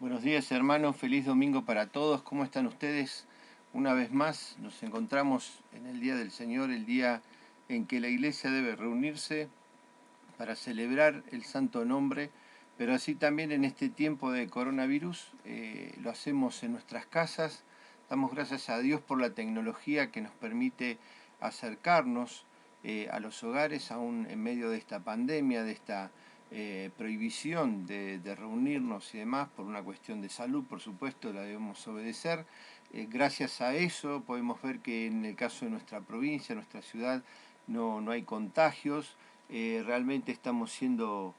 Buenos días hermanos, feliz domingo para todos. ¿Cómo están ustedes? Una vez más nos encontramos en el Día del Señor, el día en que la iglesia debe reunirse para celebrar el santo nombre, pero así también en este tiempo de coronavirus lo hacemos en nuestras casas. Damos gracias a Dios por la tecnología que nos permite acercarnos a los hogares, aún en medio de esta pandemia, de esta prohibición de reunirnos y demás, por una cuestión de salud, por supuesto, la debemos obedecer. Gracias a eso podemos ver que en el caso de nuestra provincia, nuestra ciudad, no hay contagios. Realmente estamos siendo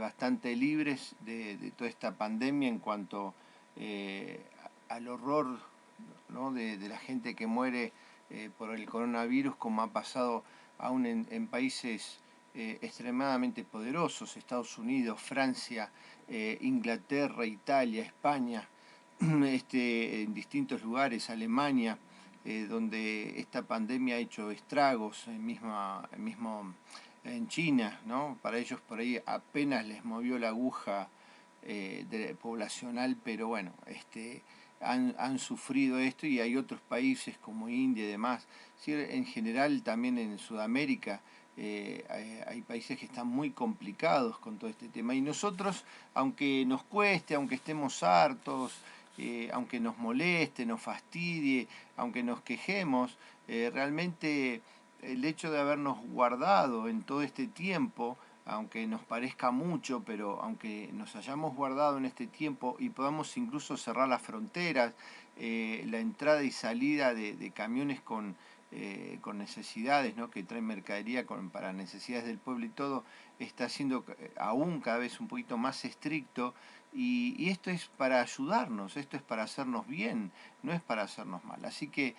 bastante libres de toda esta pandemia en cuanto al horror, ¿no? de la gente que muere por el coronavirus, como ha pasado aún en países extremadamente poderosos, Estados Unidos, Francia, Inglaterra, Italia, España, en distintos lugares, Alemania, donde esta pandemia ha hecho estragos, mismo en China, ¿no? Para ellos por ahí apenas les movió la aguja poblacional, pero bueno, han sufrido esto, y hay otros países como India y demás. Sí, en general también en Sudamérica hay países que están muy complicados con todo este tema, y nosotros, aunque nos cueste, aunque estemos hartos, aunque nos moleste, nos fastidie, aunque nos quejemos, realmente el hecho de habernos guardado en todo este tiempo, aunque nos parezca mucho, pero aunque nos hayamos guardado en este tiempo y podamos incluso cerrar las fronteras, la entrada y salida de camiones con necesidades, ¿no? Que traen mercadería para necesidades del pueblo y todo, está siendo aún cada vez un poquito más estricto, y esto es para ayudarnos, esto es para hacernos bien, no es para hacernos mal. Así que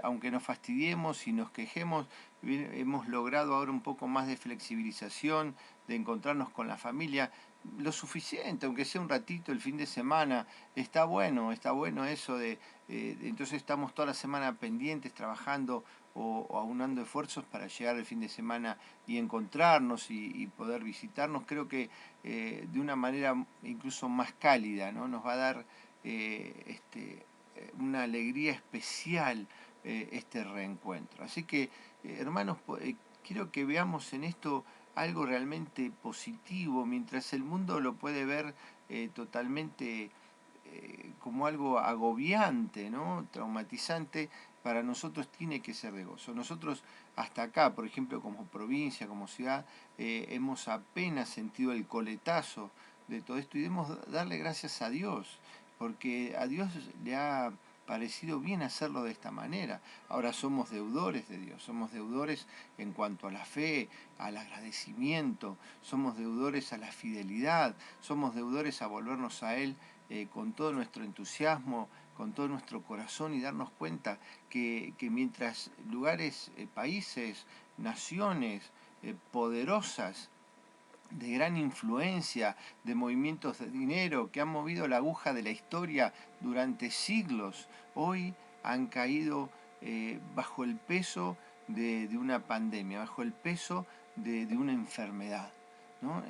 aunque nos fastidiemos y nos quejemos, hemos logrado ahora un poco más de flexibilización, de encontrarnos con la familia, lo suficiente, aunque sea un ratito el fin de semana. Está bueno eso entonces estamos toda la semana pendientes, trabajando o aunando esfuerzos para llegar el fin de semana y encontrarnos y poder visitarnos. Creo que de una manera incluso más cálida, ¿no? Nos va a dar una alegría especial este reencuentro. Así que, hermanos, quiero que veamos en esto algo realmente positivo, mientras el mundo lo puede ver totalmente como algo agobiante, ¿no? Traumatizante. Para nosotros tiene que ser de gozo. Nosotros hasta acá, por ejemplo, como provincia, como ciudad, hemos apenas sentido el coletazo de todo esto, y debemos darle gracias a Dios, porque a Dios le ha parecido bien hacerlo de esta manera. Ahora somos deudores de Dios, somos deudores en cuanto a la fe, al agradecimiento, somos deudores a la fidelidad, somos deudores a volvernos a Él con todo nuestro entusiasmo, con todo nuestro corazón, y darnos cuenta que mientras lugares, países, naciones poderosas, de gran influencia, de movimientos de dinero que han movido la aguja de la historia durante siglos, hoy han caído bajo el peso de una pandemia, bajo el peso de una enfermedad, ¿no?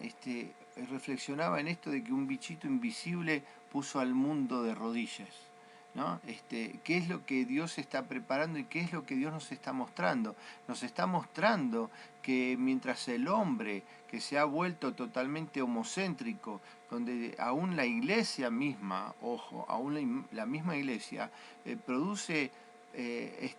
Reflexionaba en esto de que un bichito invisible puso al mundo de rodillas, ¿no? ¿Qué es lo que Dios está preparando y qué es lo que Dios nos está mostrando? Nos está mostrando que mientras el hombre, que se ha vuelto totalmente homocéntrico, donde aún la iglesia misma, ojo, aún la misma iglesia, produce eh,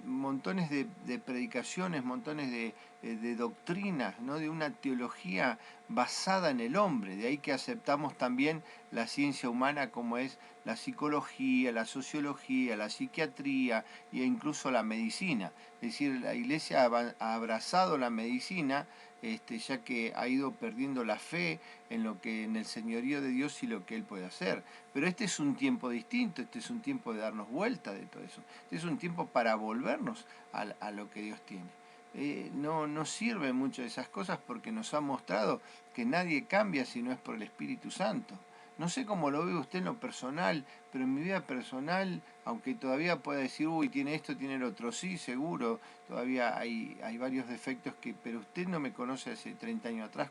montones de predicaciones, montones de doctrinas, ¿no? De una teología basada en el hombre. De ahí que aceptamos también la ciencia humana, como es la psicología, la sociología, la psiquiatría e incluso la medicina. Es decir, la iglesia ha abrazado la medicina, ya que ha ido perdiendo la fe en el señorío de Dios y lo que Él puede hacer. Pero este es un tiempo distinto, este es un tiempo de darnos vuelta de todo eso. Este es un tiempo para volvernos a lo que Dios tiene. No sirven mucho esas cosas, porque nos ha mostrado que nadie cambia si no es por el Espíritu Santo. No sé cómo lo ve usted en lo personal, pero en mi vida personal, aunque todavía pueda decir, uy, tiene esto, tiene el otro, sí, seguro, todavía hay varios defectos pero usted no me conoce hace 30 años atrás,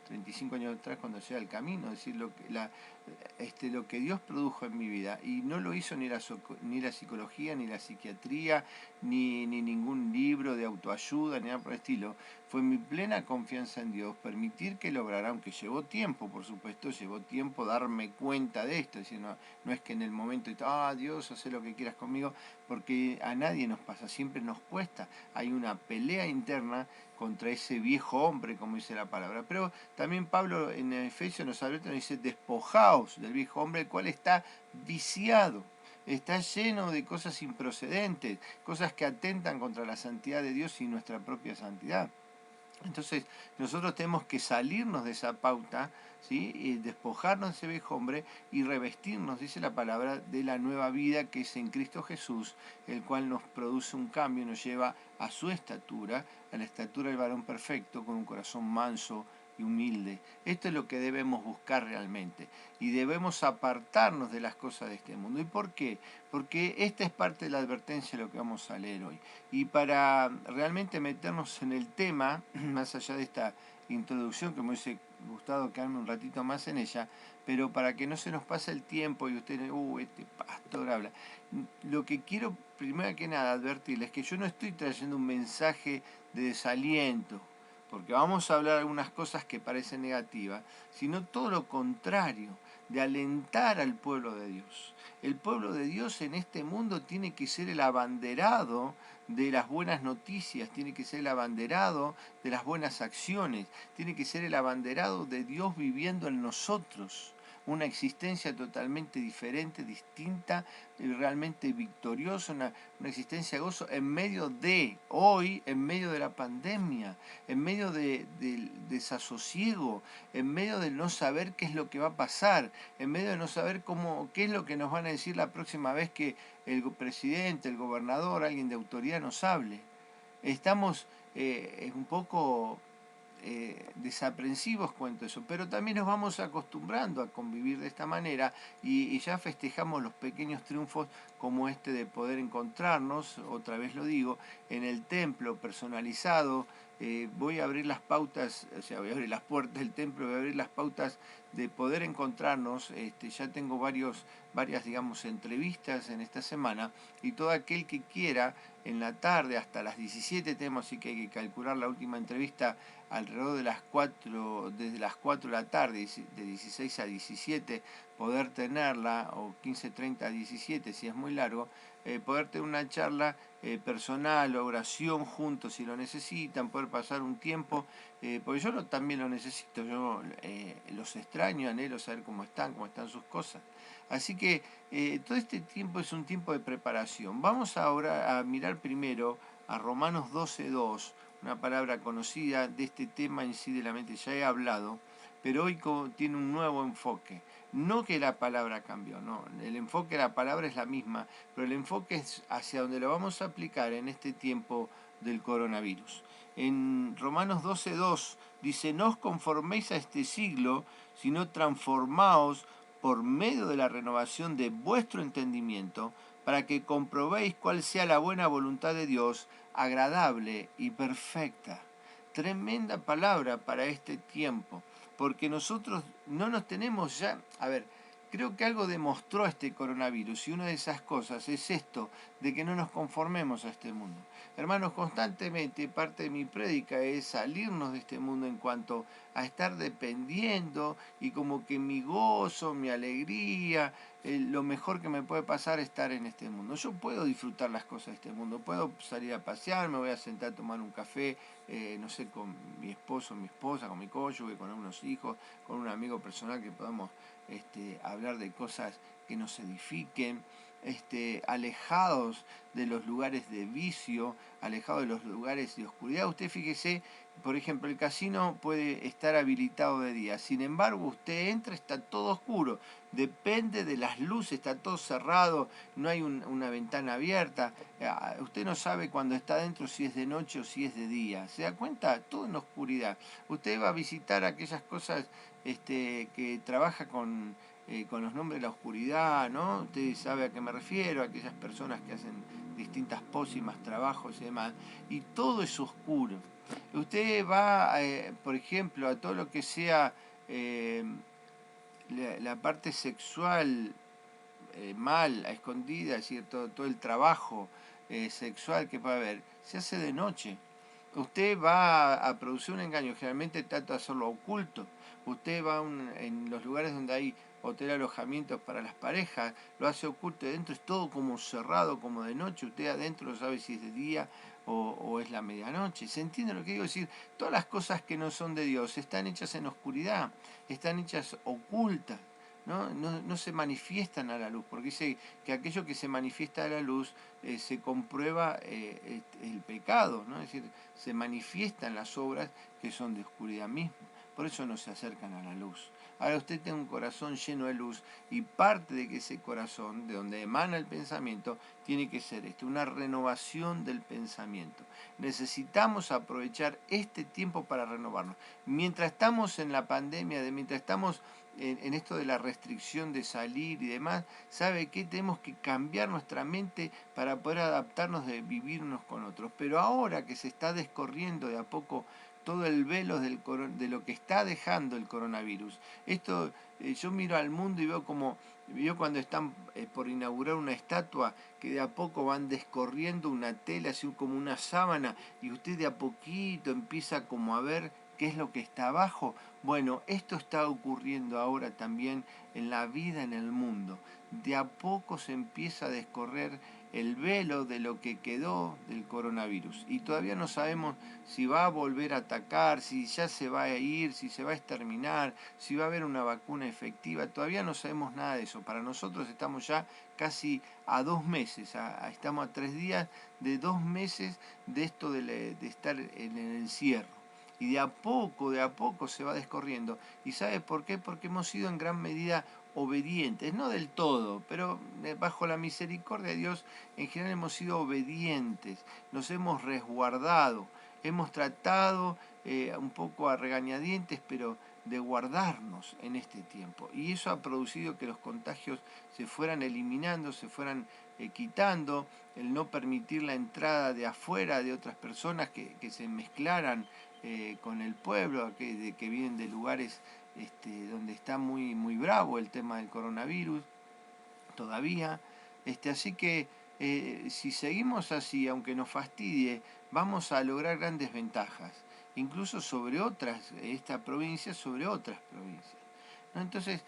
35 años atrás, cuando sea el camino, es decir, lo que Dios produjo en mi vida, y no lo hizo ni la psicología, ni la psiquiatría, ni ningún libro de autoayuda, ni nada por el estilo. Fue mi plena confianza en Dios, permitir que lograra, aunque llevó tiempo, por supuesto, llevó tiempo darme cuenta de esto, es decir, no es que en el momento, Dios, haz lo que quieras conmigo, porque a nadie nos pasa, siempre nos cuesta. Hay una pelea interna contra ese viejo hombre, como dice la palabra. Pero también Pablo en Efesios nos dice, despojaos del viejo hombre, el cual está viciado, está lleno de cosas improcedentes, cosas que atentan contra la santidad de Dios y nuestra propia santidad. Entonces, nosotros tenemos que salirnos de esa pauta, ¿sí? Y despojarnos de ese viejo hombre y revestirnos, dice la palabra, de la nueva vida que es en Cristo Jesús, el cual nos produce un cambio y nos lleva a su estatura, a la estatura del varón perfecto, con un corazón manso y humilde. Esto es lo que debemos buscar realmente. Y debemos apartarnos de las cosas de este mundo. ¿Y por qué? Porque esta es parte de la advertencia de lo que vamos a leer hoy. Y para realmente meternos en el tema, más allá de esta introducción que me hubiese gustado quedarme un ratito más en ella, pero para que no se nos pase el tiempo y usted, este pastor habla, lo que quiero primero que nada advertirles es que yo no estoy trayendo un mensaje de desaliento, porque vamos a hablar algunas cosas que parecen negativas, sino todo lo contrario, de alentar al pueblo de Dios. El pueblo de Dios en este mundo tiene que ser el abanderado de las buenas noticias, tiene que ser el abanderado de las buenas acciones, tiene que ser el abanderado de Dios viviendo en nosotros, una existencia totalmente diferente, distinta, y realmente victoriosa, una existencia de gozo en medio de, hoy, en medio de la pandemia, en medio del desasosiego, en medio de no saber qué es lo que va a pasar, en medio de no saber qué es lo que nos van a decir la próxima vez que el presidente, el gobernador, alguien de autoridad nos hable. Estamos un poco desaprensivos cuanto a eso, pero también nos vamos acostumbrando a convivir de esta manera y ya festejamos los pequeños triunfos como este de poder encontrarnos, otra vez lo digo, en el templo personalizado. Voy a abrir las pautas, o sea, voy a abrir las puertas del templo, voy a abrir las pautas de poder encontrarnos. Ya tengo varias, digamos, entrevistas en esta semana, y todo aquel que quiera, en la tarde hasta las 17 tenemos, así que hay que calcular la última entrevista alrededor de las 4, desde las 4 de la tarde, de 16 a 17, poder tenerla, o 15:30 a 17 si es muy largo, poder tener una charla personal, oración juntos si lo necesitan, poder pasar un tiempo, porque yo también lo necesito, yo los extraño, anhelo saber cómo están sus cosas. Así que todo este tiempo es un tiempo de preparación. Vamos ahora a mirar primero a Romanos 12:2, una palabra conocida de este tema en sí de la mente, ya he hablado, pero hoy tiene un nuevo enfoque. No que la palabra cambió, no, el enfoque de la palabra es la misma, pero el enfoque es hacia donde lo vamos a aplicar en este tiempo del coronavirus. En Romanos 12:2 dice, no os conforméis a este siglo, sino transformaos por medio de la renovación de vuestro entendimiento, para que comprobéis cuál sea la buena voluntad de Dios, agradable y perfecta. Tremenda palabra para este tiempo, porque nosotros no nos tenemos ya, a ver, creo que algo demostró este coronavirus, y una de esas cosas es esto, de que no nos conformemos a este mundo. Hermanos, constantemente parte de mi prédica es salirnos de este mundo en cuanto a estar dependiendo, y como que mi gozo, mi alegría, lo mejor que me puede pasar es estar en este mundo. Yo puedo disfrutar las cosas de este mundo, puedo salir a pasear, me voy a sentar a tomar un café, no sé, con mi esposo, mi esposa, con mi cónyuge, con unos hijos, con un amigo personal, que podamos hablar de cosas que nos edifiquen, alejados de los lugares de vicio, alejados de los lugares de oscuridad. Usted fíjese, por ejemplo, el casino puede estar habilitado de día, sin embargo usted entra, está todo oscuro, depende de las luces, está todo cerrado, no hay una ventana abierta, usted no sabe cuando está adentro si es de noche o si es de día, ¿se da cuenta? Todo en oscuridad. Usted va a visitar aquellas cosas que trabaja con los nombres de la oscuridad, ¿no? Usted sabe a qué me refiero, a aquellas personas que hacen distintas pócimas, trabajos y demás, y todo es oscuro. Usted va, por ejemplo, a todo lo que sea eh, la parte sexual mal, a escondida, es decir, todo el trabajo sexual que puede haber, se hace de noche. Usted va a producir un engaño, generalmente trata de hacerlo oculto. Usted va en los lugares donde hay hotel alojamientos para las parejas, lo hace oculto, y adentro es todo como cerrado, como de noche. Usted adentro no sabe si es de día o es la medianoche. ¿Se entiende lo que digo? Es decir, todas las cosas que no son de Dios están hechas en oscuridad, están hechas ocultas. No se manifiestan a la luz, porque dice que aquello que se manifiesta a la luz se comprueba el pecado, ¿no? Es decir, se manifiestan las obras que son de oscuridad misma. Por eso no se acercan a la luz. Ahora usted tiene un corazón lleno de luz y parte de que ese corazón, de donde emana el pensamiento, tiene que ser esto, una renovación del pensamiento. Necesitamos aprovechar este tiempo para renovarnos. Mientras estamos en la pandemia, mientras estamos en esto de la restricción de salir y demás, ¿sabe qué? Tenemos que cambiar nuestra mente para poder adaptarnos de vivir unos con otros. Pero ahora que se está descorriendo de a poco todo el velo de lo que está dejando el coronavirus, esto yo miro al mundo y veo como, veo cuando están por inaugurar una estatua que de a poco van descorriendo una tela, así como una sábana, y usted de a poquito empieza como a ver qué es lo que está abajo. Bueno, esto está ocurriendo ahora también en la vida en el mundo. De a poco se empieza a descorrer el velo de lo que quedó del coronavirus. Y todavía no sabemos si va a volver a atacar, si ya se va a ir, si se va a exterminar, si va a haber una vacuna efectiva. Todavía no sabemos nada de eso. Para nosotros estamos ya casi a 2 meses, estamos a 3 días de 2 meses de esto de estar en el encierro. Y de a poco se va descorriendo. ¿Y sabe por qué? Porque hemos sido en gran medida obedientes, no del todo, pero bajo la misericordia de Dios en general hemos sido obedientes, nos hemos resguardado, hemos tratado un poco a regañadientes, pero de guardarnos en este tiempo. Y eso ha producido que los contagios se fueran eliminando, se fueran quitando, el no permitir la entrada de afuera de otras personas que se mezclaran con el pueblo, que vienen de lugares donde está muy bravo el tema del coronavirus todavía. Así que si seguimos así, aunque nos fastidie, vamos a lograr grandes ventajas, incluso sobre otras, esta provincia sobre otras provincias. ¿No? Entonces,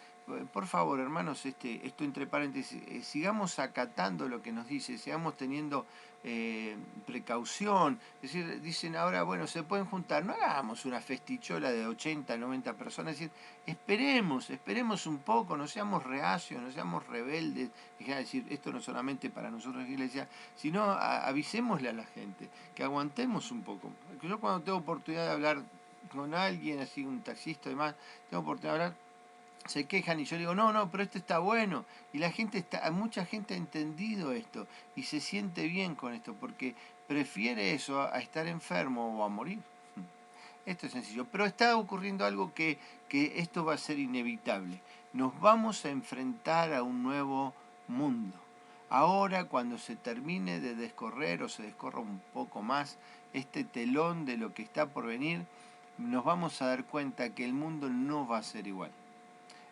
por favor, hermanos, esto entre paréntesis, sigamos acatando lo que nos dice, sigamos teniendo precaución. Es decir, dicen ahora, bueno, se pueden juntar, no hagamos una festichola de 80, 90 personas, es decir, esperemos un poco, no seamos reacios, no seamos rebeldes. Es decir, esto no solamente para nosotros, iglesia, sino avisémosle a la gente, que aguantemos un poco. Yo cuando tengo oportunidad de hablar con alguien, así un taxista y demás, tengo oportunidad de hablar, se quejan y yo digo, no, pero esto está bueno. Y mucha gente ha entendido esto y se siente bien con esto, porque prefiere eso a estar enfermo o a morir. Esto es sencillo, pero está ocurriendo algo que esto va a ser inevitable. Nos vamos a enfrentar a un nuevo mundo. Ahora, cuando se termine de descorrer o se descorra un poco más este telón de lo que está por venir, nos vamos a dar cuenta que el mundo no va a ser igual.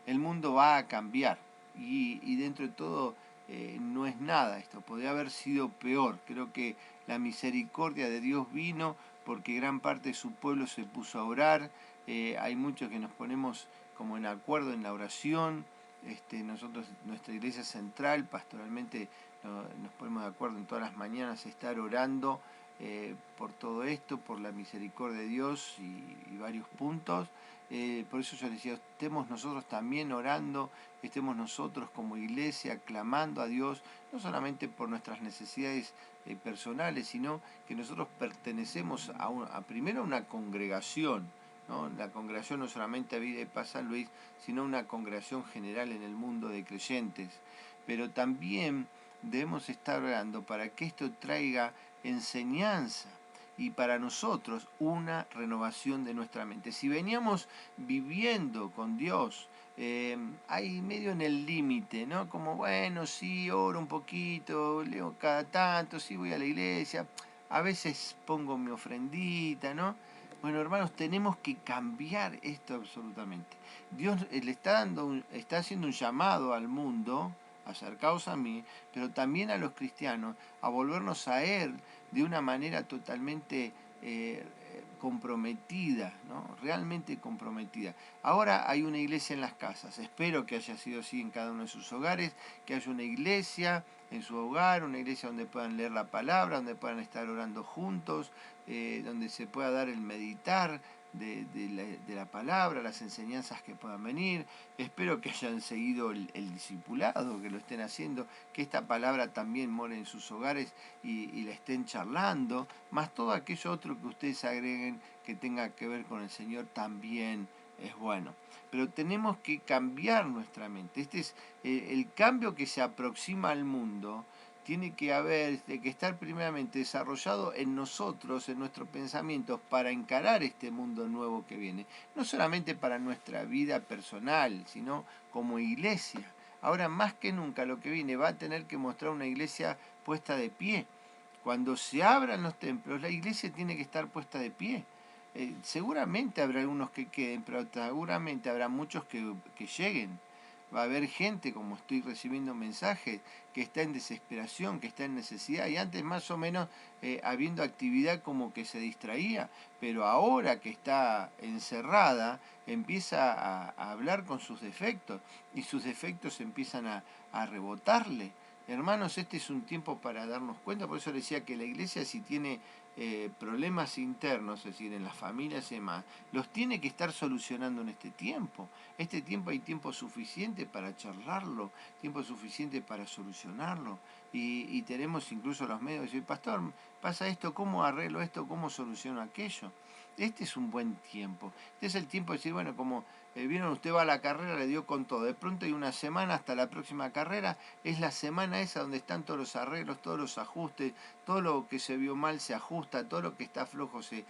El mundo va a cambiar y dentro de todo no es nada esto, podría haber sido peor. Creo que la misericordia de Dios vino porque gran parte de su pueblo se puso a orar, hay muchos que nos ponemos como en acuerdo en la oración, nosotros, nuestra iglesia central, pastoralmente nos ponemos de acuerdo en todas las mañanas estar orando por todo esto, por la misericordia de Dios y varios puntos. Por eso yo les decía, estemos nosotros también orando, estemos nosotros como iglesia clamando a Dios, no solamente por nuestras necesidades personales, sino que nosotros pertenecemos primero a una congregación, ¿no? La congregación no solamente a Vida de Paz San Luis, sino una congregación general en el mundo de creyentes. Pero también debemos estar orando para que esto traiga enseñanza, y para nosotros una renovación de nuestra mente. Si veníamos viviendo con Dios, ahí medio en el límite, ¿no? Como, bueno, sí, oro un poquito, leo cada tanto, sí voy a la iglesia, a veces pongo mi ofrendita, ¿no? Bueno, hermanos, tenemos que cambiar esto absolutamente. Dios le está está haciendo un llamado al mundo, acercaos a mí, pero también a los cristianos, a volvernos a Él de una manera totalmente comprometida, ¿no? Realmente comprometida. Ahora hay una iglesia en las casas, espero que haya sido así en cada uno de sus hogares, que haya una iglesia en su hogar, una iglesia donde puedan leer la palabra, donde puedan estar orando juntos, donde se pueda dar el meditar de la palabra, las enseñanzas que puedan venir. Espero que hayan seguido el discipulado, que lo estén haciendo, que esta palabra también more en sus hogares y la estén charlando, más todo aquello otro que ustedes agreguen que tenga que ver con el Señor también es bueno. Pero tenemos que cambiar nuestra mente. Este es el cambio que se aproxima al mundo. Tiene que que estar primeramente desarrollado en nosotros, en nuestros pensamientos, para encarar este mundo nuevo que viene. No solamente para nuestra vida personal, sino como iglesia. Ahora más que nunca lo que viene va a tener que mostrar una iglesia puesta de pie. Cuando se abran los templos, la iglesia tiene que estar puesta de pie. Seguramente habrá algunos que queden, pero seguramente habrá muchos que lleguen. Va a haber gente, como estoy recibiendo mensajes, que está en desesperación, que está en necesidad, y antes más o menos habiendo actividad como que se distraía, pero ahora que está encerrada, empieza a hablar con sus defectos, y sus defectos empiezan a rebotarle. Hermanos, este es un tiempo para darnos cuenta, por eso decía que la iglesia si tiene problemas internos, es decir, en las familias y demás, los tiene que estar solucionando en este tiempo. Este tiempo hay tiempo suficiente para charlarlo, tiempo suficiente para solucionarlo. Y tenemos incluso los medios de decir, pastor, pasa esto, ¿cómo arreglo esto? ¿Cómo soluciono aquello? Este es un buen tiempo. Este es el tiempo de decir, bueno, como vieron, usted va a la carrera, le dio con todo. De pronto hay una semana hasta la próxima carrera, es la semana esa donde están todos los arreglos, todos los ajustes, todo lo que se vio mal se ajusta, todo lo que está flojo se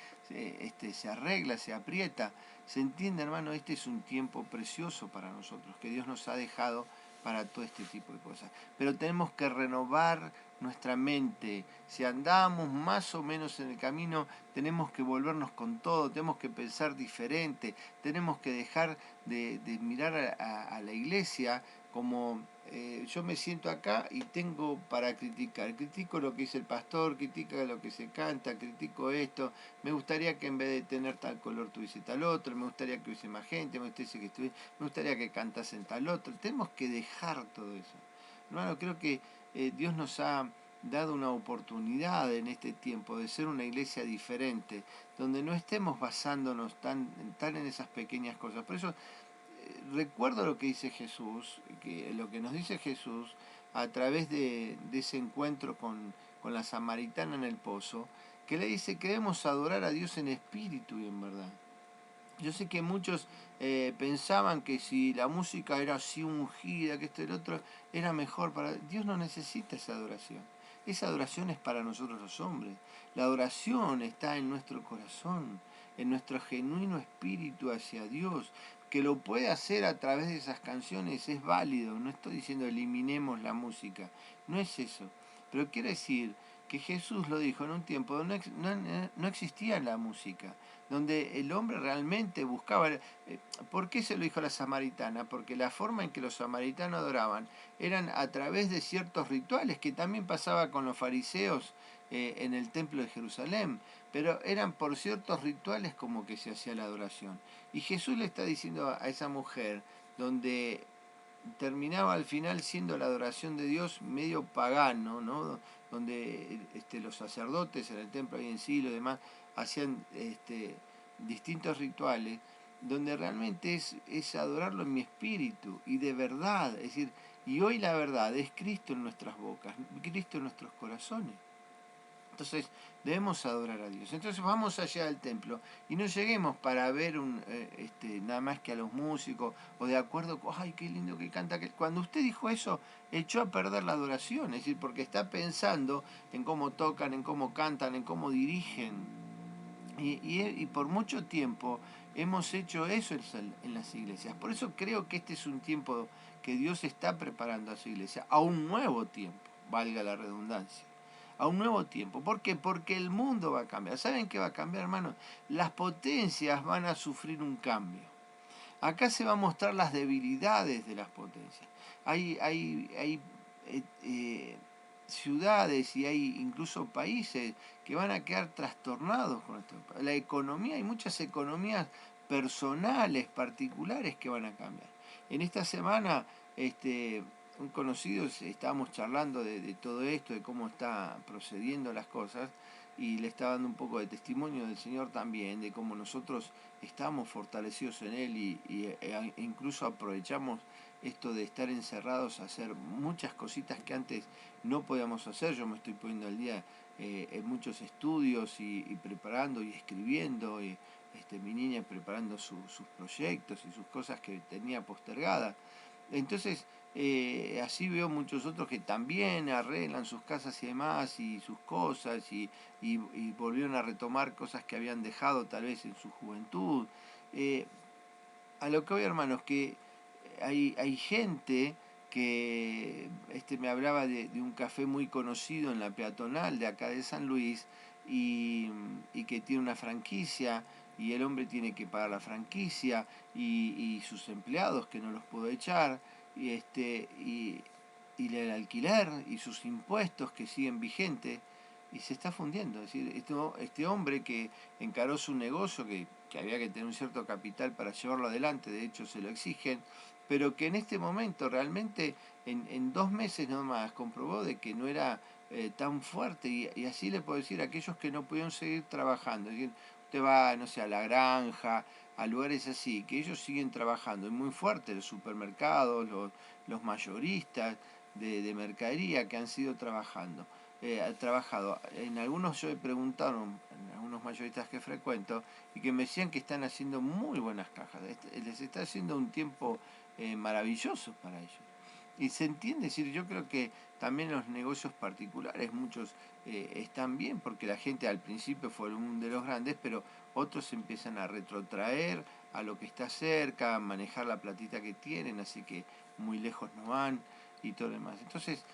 arregla, se aprieta. ¿Se entiende, hermano? Este es un tiempo precioso para nosotros, que Dios nos ha dejado para todo este tipo de cosas. Pero tenemos que renovar nuestra mente. Si andamos más o menos en el camino, tenemos que volvernos con todo, tenemos que pensar diferente, tenemos que dejar de mirar a la iglesia como yo me siento acá y tengo para criticar. Critico lo que dice el pastor, critico lo que se canta, critico esto. Me gustaría que en vez de tener tal color tuviese tal otro, me gustaría que hubiese más gente, me gustaría que cantasen tal otro. Tenemos que dejar todo eso. Hermano, creo que Dios nos ha dado una oportunidad en este tiempo de ser una iglesia diferente, donde no estemos basándonos tan en esas pequeñas cosas. Por eso recuerdo lo que dice Jesús, que lo que nos dice Jesús a través de ese encuentro con la samaritana en el pozo, que le dice que debemos adorar a Dios en espíritu y en verdad. Yo sé que muchos pensaban que si la música era así ungida, que esto y el otro, era mejor para... Dios no necesita esa adoración. Esa adoración es para nosotros los hombres. La adoración está en nuestro corazón, en nuestro genuino espíritu hacia Dios, que lo puede hacer a través de esas canciones, es válido. No estoy diciendo eliminemos la música, no es eso. Pero quiere decir que Jesús lo dijo en un tiempo donde no existía la música, donde el hombre realmente buscaba... ¿Por qué se lo dijo a la samaritana? Porque la forma en que los samaritanos adoraban eran a través de ciertos rituales, que también pasaba con los fariseos en el templo de Jerusalén, pero eran por ciertos rituales como que se hacía la adoración. Y Jesús le está diciendo a esa mujer, donde terminaba al final siendo la adoración de Dios medio pagano, ¿no? Donde los sacerdotes en el templo ahí en Silo y demás hacían distintos rituales, donde realmente es adorarlo en mi espíritu y de verdad, es decir, y hoy la verdad es Cristo en nuestras bocas, Cristo en nuestros corazones. Entonces debemos adorar a Dios. Entonces vamos allá al templo y no lleguemos para ver nada más que a los músicos o de acuerdo, ay, qué lindo que canta aquel. Cuando usted dijo eso, echó a perder la adoración, es decir, porque está pensando en cómo tocan, en cómo cantan, en cómo dirigen. Y por mucho tiempo hemos hecho eso en las iglesias. Por eso creo que este es un tiempo que Dios está preparando a su iglesia, a un nuevo tiempo, valga la redundancia. A un nuevo tiempo. ¿Por qué? Porque el mundo va a cambiar. ¿Saben qué va a cambiar, hermano? Las potencias van a sufrir un cambio. Acá se van a mostrar las debilidades de las potencias. Hay ciudades y hay incluso países que van a quedar trastornados con esto. La economía, hay muchas economías personales, particulares que van a cambiar. En esta semana, un conocido, estábamos charlando de todo esto, de cómo está procediendo las cosas, y le está dando un poco de testimonio del Señor también, de cómo nosotros estamos fortalecidos en Él e incluso aprovechamos esto de estar encerrados a hacer muchas cositas que antes no podíamos hacer. Yo me estoy poniendo al día en muchos estudios y preparando y escribiendo, y mi niña preparando sus proyectos y sus cosas que tenía postergadas. Entonces, así veo muchos otros que también arreglan sus casas y demás, y sus cosas, y volvieron a retomar cosas que habían dejado tal vez en su juventud. Eh, a lo que voy, hermanos, que hay gente que me hablaba de un café muy conocido en la peatonal de acá de San Luis, y que tiene una franquicia y el hombre tiene que pagar la franquicia y sus empleados que no los puedo echar, y el alquiler y sus impuestos que siguen vigentes, y se está fundiendo. Es decir, este hombre que encaró su negocio, que había que tener un cierto capital para llevarlo adelante, de hecho se lo exigen, pero que en este momento realmente en 2 meses nomás comprobó de que no era tan fuerte, y así le puedo decir a aquellos que no pudieron seguir trabajando. Es decir, usted va, no sé, a la granja, a lugares así, que ellos siguen trabajando, es muy fuerte, los supermercados, los mayoristas de mercadería que han sido trabajando. Trabajado. En algunos yo he preguntado, en algunos mayoristas que frecuento, y que me decían que están haciendo muy buenas cajas. Les está haciendo un tiempo maravilloso para ellos. Y se entiende, es decir, yo creo que también los negocios particulares, muchos están bien, porque la gente al principio fue uno de los grandes, pero otros empiezan a retrotraer a lo que está cerca, a manejar la platita que tienen, así que muy lejos no van y todo lo demás. Entonces,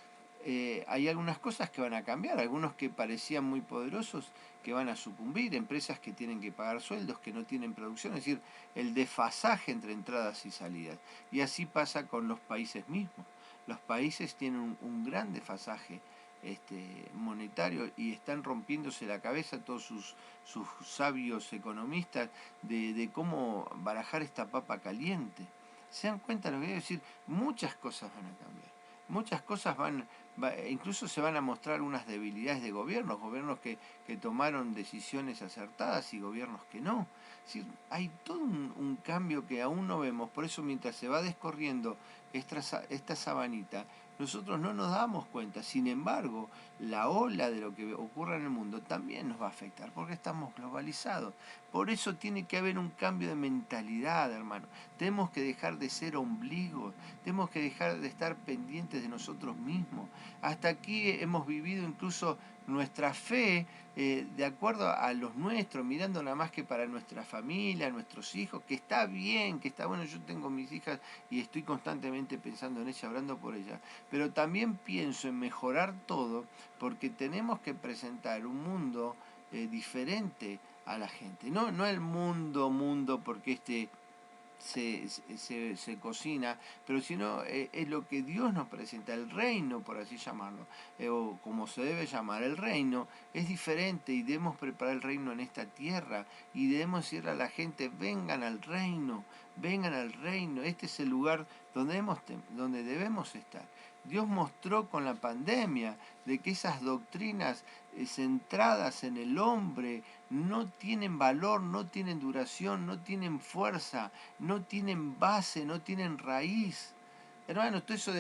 hay algunas cosas que van a cambiar, algunos que parecían muy poderosos que van a sucumbir, empresas que tienen que pagar sueldos, que no tienen producción, es decir, el desfasaje entre entradas y salidas. Y así pasa con los países mismos. Los países tienen un gran desfasaje monetario, y están rompiéndose la cabeza todos sus sabios economistas de cómo barajar esta papa caliente. ¿Se dan cuenta de lo que quiero decir? Muchas cosas van a cambiar. Muchas cosas incluso se van a mostrar unas debilidades de gobiernos que tomaron decisiones acertadas y gobiernos que no. Es decir, hay todo un cambio que aún no vemos. Por eso, mientras se va descorriendo esta sabanita, nosotros no nos damos cuenta. Sin embargo, la ola de lo que ocurra en el mundo también nos va a afectar, porque estamos globalizados. Por eso tiene que haber un cambio de mentalidad, hermano. Tenemos que dejar de ser ombligos, tenemos que dejar de estar pendientes de nosotros mismos. Hasta aquí hemos vivido incluso nuestra fe de acuerdo a los nuestros, mirando nada más que para nuestra familia, nuestros hijos, que está bien, que está bueno. Yo tengo mis hijas y estoy constantemente pensando en ellas, hablando por ellas, pero también pienso en mejorar todo, porque tenemos que presentar un mundo diferente a la gente. No el mundo porque se cocina, pero sino es lo que Dios nos presenta, el reino, por así llamarlo, o como se debe llamar, el reino es diferente, y debemos preparar el reino en esta tierra, y debemos decirle a la gente, vengan al reino, este es el lugar donde debemos estar. Dios mostró con la pandemia de que esas doctrinas centradas en el hombre no tienen valor, no tienen duración, no tienen fuerza, no tienen base, no tienen raíz. Hermano, todo eso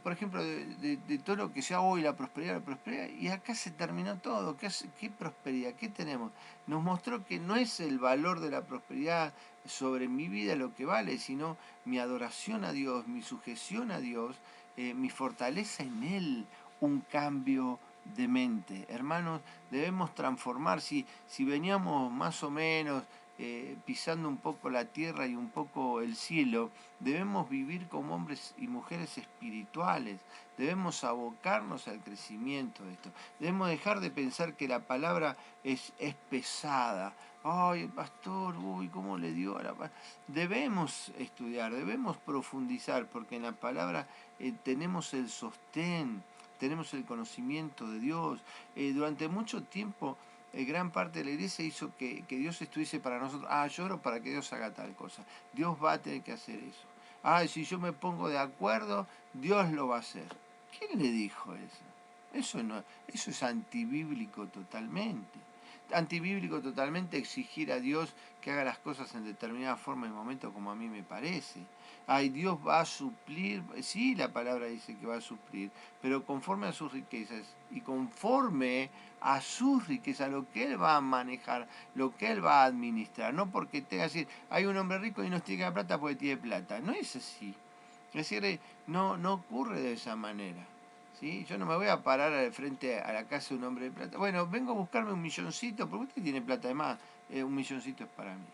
por ejemplo, de todo lo que sea hoy, la prosperidad, y acá se terminó todo. ¿Qué prosperidad? ¿Qué tenemos? Nos mostró que no es el valor de la prosperidad sobre mi vida lo que vale, sino mi adoración a Dios, mi sujeción a Dios, mi fortaleza en Él, un cambio de mente. Hermanos, debemos transformar. Si veníamos más o menos pisando un poco la tierra y un poco el cielo, debemos vivir como hombres y mujeres espirituales, debemos abocarnos al crecimiento de esto, debemos dejar de pensar que la palabra es pesada. Ay, el pastor, uy, ¿cómo le dio a la palabra? Debemos estudiar, debemos profundizar, porque en la palabra tenemos el sostén, tenemos el conocimiento de Dios. Durante mucho tiempo gran parte de la iglesia hizo que Dios estuviese para nosotros. Ah, yo oro para que Dios haga tal cosa. Dios va a tener que hacer eso. Ah, si yo me pongo de acuerdo, Dios lo va a hacer. ¿Quién le dijo eso? Eso no, eso es antibíblico totalmente. Antibíblico totalmente exigir a Dios que haga las cosas en determinada forma y momento como a mí me parece. Ay, Dios va a suplir, sí, la palabra dice que va a suplir, pero conforme a sus riquezas y conforme a sus riquezas, lo que Él va a manejar, lo que Él va a administrar. No porque tenga que decir, hay un hombre rico y no tiene plata porque tiene plata. No es así. Es decir, no ocurre de esa manera. ¿Sí? Yo no me voy a parar al frente a la casa de un hombre de plata. Bueno, vengo a buscarme un milloncito, porque usted tiene plata además, un milloncito es para mí.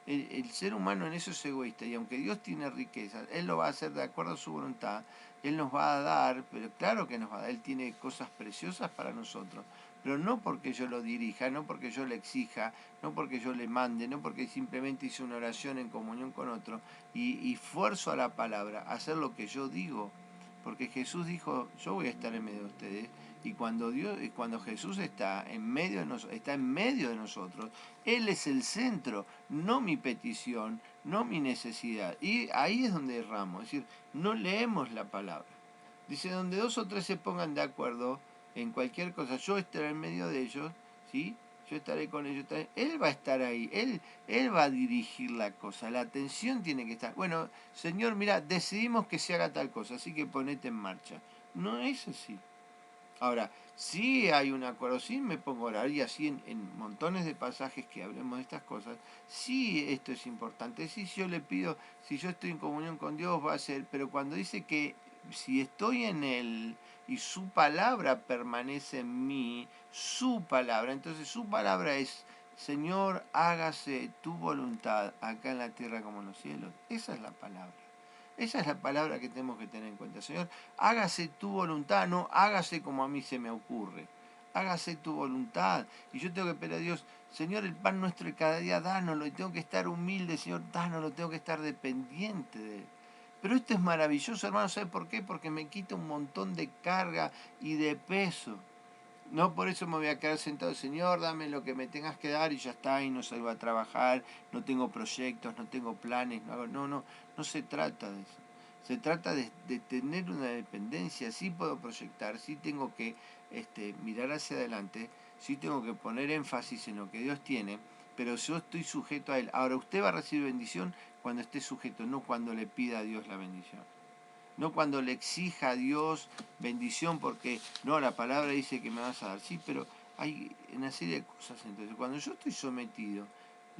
El ser humano en eso es egoísta y aunque Dios tiene riqueza, Él lo va a hacer de acuerdo a su voluntad, Él nos va a dar, pero claro que nos va a dar, Él tiene cosas preciosas para nosotros, pero no porque yo lo dirija, no porque yo le exija, no porque yo le mande, no porque simplemente hice una oración en comunión con otro y fuerzo a la palabra a hacer lo que yo digo. Porque Jesús dijo, yo voy a estar en medio de ustedes. Y cuando Jesús está está en medio de nosotros, Él es el centro, no mi petición, no mi necesidad. Y ahí es donde erramos, es decir, no leemos la palabra. Dice, donde dos o tres se pongan de acuerdo en cualquier cosa, yo estaré en medio de ellos, ¿sí? Yo estaré con ellos. Él va a estar ahí, él va a dirigir la cosa, la atención tiene que estar. Bueno, Señor, mira, decidimos que se haga tal cosa, así que ponete en marcha. No es así. Ahora, sí hay un acuerdo, sí me pongo a orar y así en montones de pasajes que hablemos de estas cosas, sí esto es importante, sí yo le pido, si yo estoy en comunión con Dios va a ser, pero cuando dice que si estoy en Él y su palabra permanece en mí, su palabra, entonces su palabra es, Señor, hágase tu voluntad acá en la tierra como en los cielos, esa es la palabra. Esa es la palabra que tenemos que tener en cuenta. Señor, hágase tu voluntad, no hágase como a mí se me ocurre. Hágase tu voluntad. Y yo tengo que pedir a Dios, Señor, el pan nuestro de cada día, dánoslo. Y tengo que estar humilde, Señor, dánoslo. Tengo que estar dependiente de Él. Pero esto es maravilloso, hermano. ¿Sabe por qué? Porque me quita un montón de carga y de peso. No por eso me voy a quedar sentado, Señor, dame lo que me tengas que dar y ya está, y no salgo a trabajar, no tengo proyectos, no tengo planes, no se trata de eso. Se trata de tener una dependencia, sí puedo proyectar, sí tengo que mirar hacia adelante, sí tengo que poner énfasis en lo que Dios tiene, pero yo estoy sujeto a Él. Ahora, usted va a recibir bendición cuando esté sujeto, no cuando le pida a Dios la bendición. No cuando le exija a Dios bendición porque, no, la palabra dice que me vas a dar. Sí, pero hay una serie de cosas. Entonces, cuando yo estoy sometido,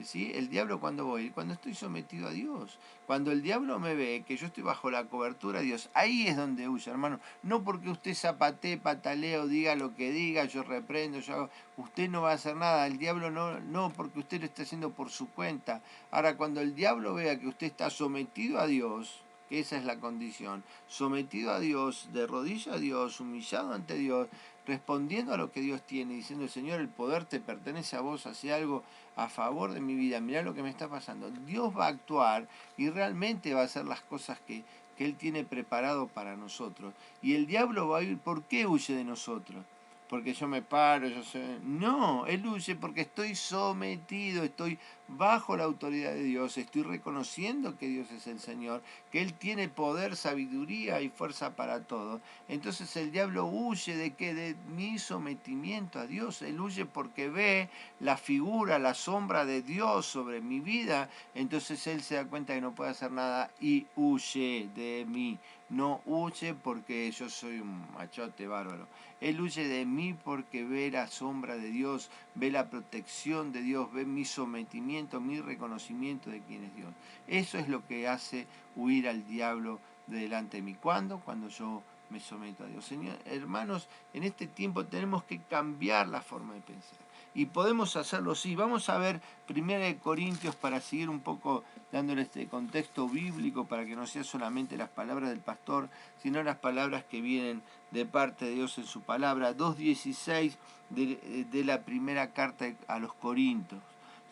¿sí? El diablo cuando voy, cuando estoy sometido a Dios. Cuando el diablo me ve que yo estoy bajo la cobertura de Dios, ahí es donde huye, hermano. No porque usted zapatee, patalee o diga lo que diga, yo reprendo, yo hago. Usted no va a hacer nada. El diablo no, porque usted lo está haciendo por su cuenta. Ahora, cuando el diablo vea que usted está sometido a Dios, que esa es la condición, sometido a Dios, de rodillas a Dios, humillado ante Dios, respondiendo a lo que Dios tiene, diciendo, Señor, el poder te pertenece a vos, hace algo a favor de mi vida, mirá lo que me está pasando. Dios va a actuar y realmente va a hacer las cosas que Él tiene preparado para nosotros. Y el diablo va a ir, ¿por qué huye de nosotros? porque yo me paro, yo sé. No, él huye porque estoy sometido, estoy bajo la autoridad de Dios, estoy reconociendo que Dios es el Señor, que Él tiene poder, sabiduría y fuerza para todo. Entonces el diablo huye de qué? De mi sometimiento a Dios. Él huye porque ve la figura, la sombra de Dios sobre mi vida. Entonces él se da cuenta que no puede hacer nada y huye de mí. No huye porque yo soy un machote bárbaro. Él huye de mí porque ve la sombra de Dios, ve la protección de Dios, ve mi sometimiento, mi reconocimiento de quién es Dios. Eso es lo que hace huir al diablo de delante de mí. ¿Cuándo? Cuando yo me someto a Dios. Señor, hermanos, en este tiempo tenemos que cambiar la forma de pensar. Y podemos hacerlo así. Vamos a ver 1 Corintios para seguir un poco dándole este contexto bíblico para que no sea solamente las palabras del pastor, sino las palabras que vienen de parte de Dios en su palabra. 2.16 de la primera carta a los Corintios.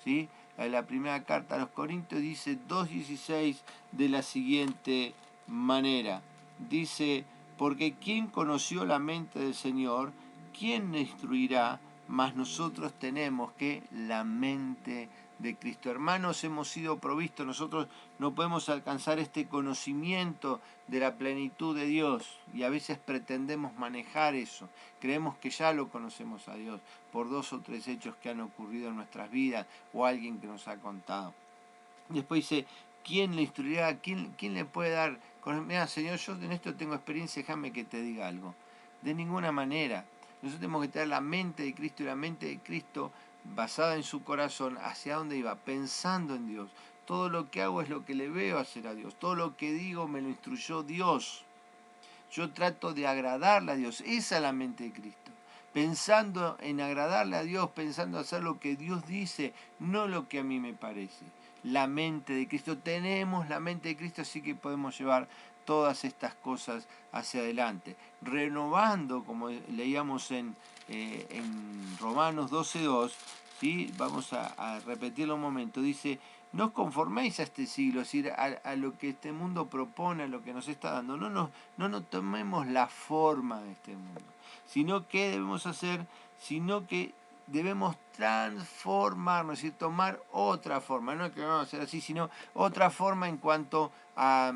¿Sí? La primera carta a los Corintios dice 2.16 de la siguiente manera. Dice, porque ¿quién conoció la mente del Señor? ¿Quién le instruirá? Mas nosotros tenemos que la mente de Cristo. Hermanos, hemos sido provistos, nosotros no podemos alcanzar este conocimiento de la plenitud de Dios y a veces pretendemos manejar eso. Creemos que ya lo conocemos a Dios por 2 o 3 hechos que han ocurrido en nuestras vidas o alguien que nos ha contado. Después dice, ¿quién le instruirá? ¿Quién le puede dar? Mira, Señor, yo en esto tengo experiencia, déjame que te diga algo. De ninguna manera. Nosotros tenemos que tener la mente de Cristo y la mente de Cristo basada en su corazón, hacia dónde iba, pensando en Dios. Todo lo que hago es lo que le veo hacer a Dios. Todo lo que digo me lo instruyó Dios. Yo trato de agradarle a Dios. Esa es la mente de Cristo. Pensando en agradarle a Dios, pensando hacer lo que Dios dice, no lo que a mí me parece. La mente de Cristo. Tenemos la mente de Cristo, así que podemos llevar todas estas cosas hacia adelante. Renovando, como leíamos en Romanos 12.2, ¿sí? Vamos a repetirlo un momento. Dice, no os conforméis a este siglo, es decir, a lo que este mundo propone, a lo que nos está dando. No nos tomemos la forma de este mundo, sino que debemos hacer, sino que debemos transformarnos, es decir, tomar otra forma, no es que vamos a hacer así, sino otra forma en cuanto a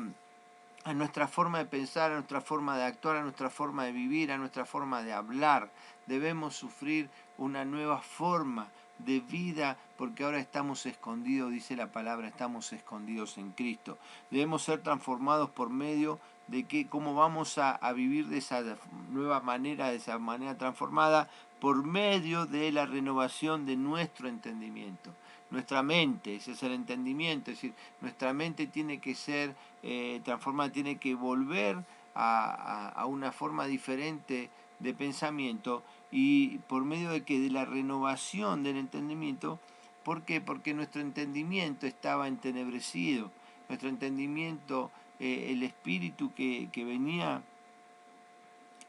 nuestra forma de pensar, a nuestra forma de actuar, a nuestra forma de vivir, a nuestra forma de hablar. Debemos sufrir una nueva forma de vida porque ahora estamos escondidos, dice la palabra, estamos escondidos en Cristo. Debemos ser transformados por medio de que cómo vamos a vivir de esa nueva manera, de esa manera transformada, por medio de la renovación de nuestro entendimiento. Nuestra mente, ese es el entendimiento, es decir, nuestra mente tiene que ser transformada, tiene que volver a una forma diferente de pensamiento y por medio de que de la renovación del entendimiento. ¿Por qué? Porque nuestro entendimiento estaba entenebrecido, nuestro entendimiento, el espíritu que venía,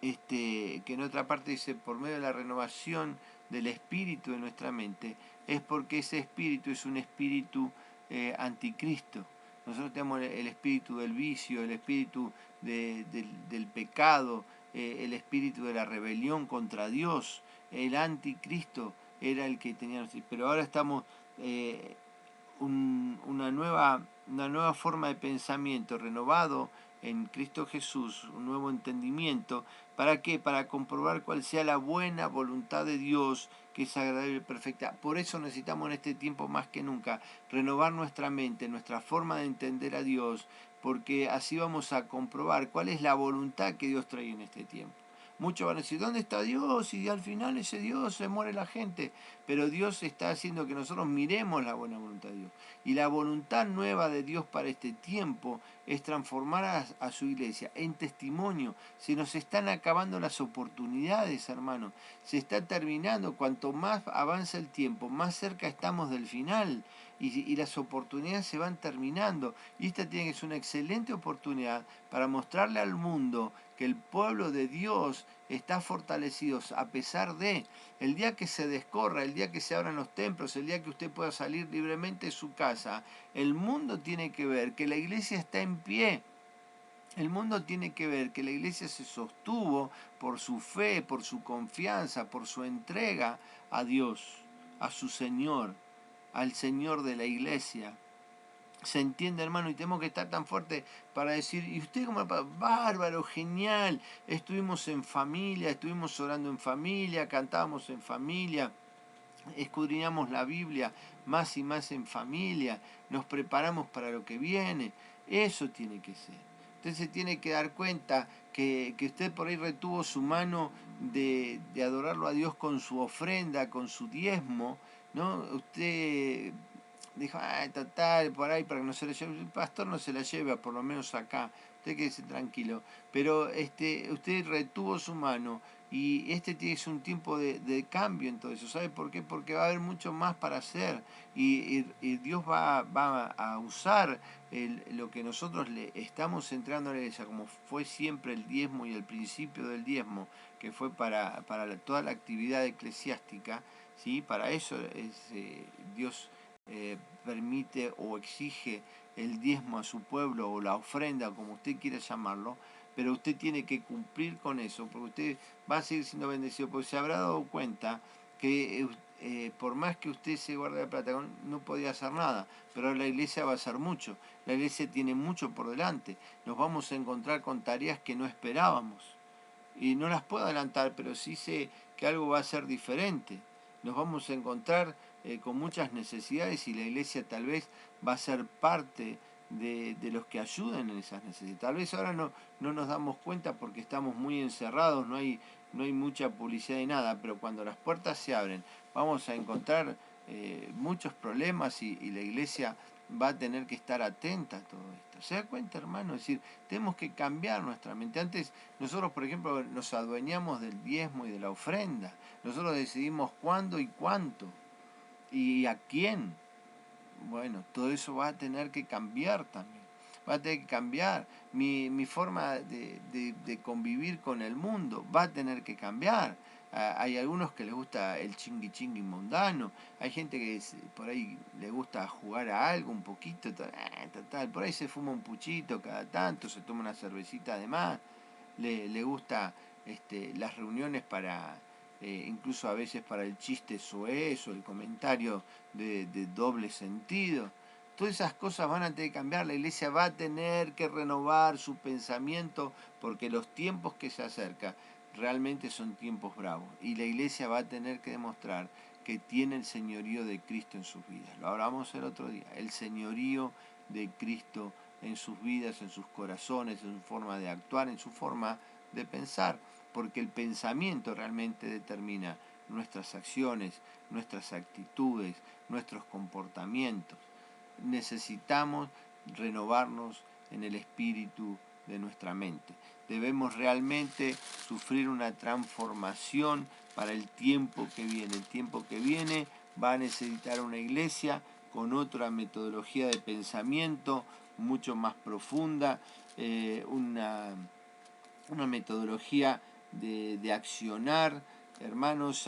que en otra parte dice, por medio de la renovación del espíritu de nuestra mente, es porque ese espíritu es un espíritu anticristo. Nosotros tenemos el espíritu del vicio, el espíritu del pecado, el espíritu de la rebelión contra Dios. El anticristo era el que teníamos. Pero ahora estamos una nueva forma de pensamiento renovado en Cristo Jesús, un nuevo entendimiento. ¿Para qué? Para comprobar cuál sea la buena voluntad de Dios, que es agradable y perfecta. Por eso necesitamos en este tiempo más que nunca renovar nuestra mente, nuestra forma de entender a Dios, porque así vamos a comprobar cuál es la voluntad que Dios trae en este tiempo. Muchos van a decir, ¿dónde está Dios? Y al final ese Dios se muere la gente. Pero Dios está haciendo que nosotros miremos la buena voluntad de Dios. Y la voluntad nueva de Dios para este tiempo es transformar a su iglesia en testimonio. Se nos están acabando las oportunidades, hermano. Se está terminando. Cuanto más avanza el tiempo, más cerca estamos del final. Y las oportunidades se van terminando. Y esta tiene que ser una excelente oportunidad para mostrarle al mundo que el pueblo de Dios está fortalecido a pesar de el día que se descorra, el día que se abran los templos, el día que usted pueda salir libremente de su casa, el mundo tiene que ver que la iglesia está en pie. El mundo tiene que ver que la iglesia se sostuvo por su fe, por su confianza, por su entrega a Dios, a su Señor, al Señor de la iglesia. Se entiende, hermano, y tenemos que estar tan fuerte para decir, ¿y usted cómo? Bárbaro, genial, estuvimos en familia, estuvimos orando en familia, cantábamos en familia, escudriñamos la Biblia más y más en familia, nos preparamos para lo que viene. Eso tiene que ser. Usted se tiene que dar cuenta que usted por ahí retuvo su mano de adorarlo a Dios con su ofrenda, con su diezmo, ¿no? Usted dijo, total, por ahí para que no se la lleve, el pastor no se la lleva, por lo menos acá, usted quédese tranquilo. Pero usted retuvo su mano y es un tiempo de cambio en todo eso. ¿Sabe por qué? Porque va a haber mucho más para hacer y Dios va a usar lo que nosotros le estamos entrando a la iglesia, como fue siempre el diezmo y el principio del diezmo, que fue para toda la actividad eclesiástica, ¿sí? Para eso Dios permite o exige el diezmo a su pueblo o la ofrenda, como usted quiera llamarlo, pero usted tiene que cumplir con eso, porque usted va a seguir siendo bendecido, porque se habrá dado cuenta que por más que usted se guarde la plata, no podía hacer nada, pero la iglesia va a hacer mucho, la iglesia tiene mucho por delante, nos vamos a encontrar con tareas que no esperábamos, y no las puedo adelantar, pero sí sé que algo va a ser diferente, nos vamos a encontrar con muchas necesidades y la iglesia tal vez va a ser parte de los que ayuden en esas necesidades. Tal vez ahora no nos damos cuenta porque estamos muy encerrados, no hay mucha publicidad y nada, pero cuando las puertas se abren vamos a encontrar muchos problemas y la iglesia va a tener que estar atenta a todo esto. ¿Se da cuenta, hermano? Es decir, tenemos que cambiar nuestra mente. Antes nosotros, por ejemplo, nos adueñamos del diezmo y de la ofrenda. Nosotros decidimos cuándo y cuánto y a quién. Bueno, todo eso va a tener que cambiar también. Va a tener que cambiar. Mi forma de convivir con el mundo va a tener que cambiar. Hay algunos que les gusta el chingui chingui mundano. Hay gente que por ahí le gusta jugar a algo un poquito. Tal. Por ahí se fuma un puchito cada tanto, se toma una cervecita además. Le gusta las reuniones para, incluso a veces para el chiste soez o el comentario de doble sentido. Todas esas cosas van a tener que cambiar, la iglesia va a tener que renovar su pensamiento porque los tiempos que se acercan realmente son tiempos bravos y la iglesia va a tener que demostrar que tiene el señorío de Cristo en sus vidas. Lo hablamos el otro día, el señorío de Cristo en sus vidas, en sus corazones, en su forma de actuar, en su forma de pensar, porque el pensamiento realmente determina nuestras acciones, nuestras actitudes, nuestros comportamientos. Necesitamos renovarnos en el espíritu de nuestra mente. Debemos realmente sufrir una transformación para el tiempo que viene. El tiempo que viene va a necesitar una iglesia con otra metodología de pensamiento mucho más profunda, una metodología de accionar. Hermanos,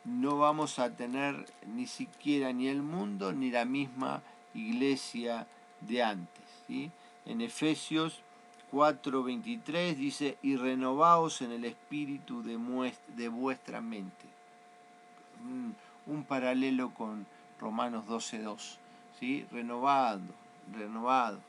no vamos a tener ni siquiera ni el mundo ni la misma iglesia de antes. ¿Sí? En Efesios 4:23 dice, y renovaos en el espíritu de vuestra mente. Un paralelo con Romanos 12:2. ¿Sí? Renovados,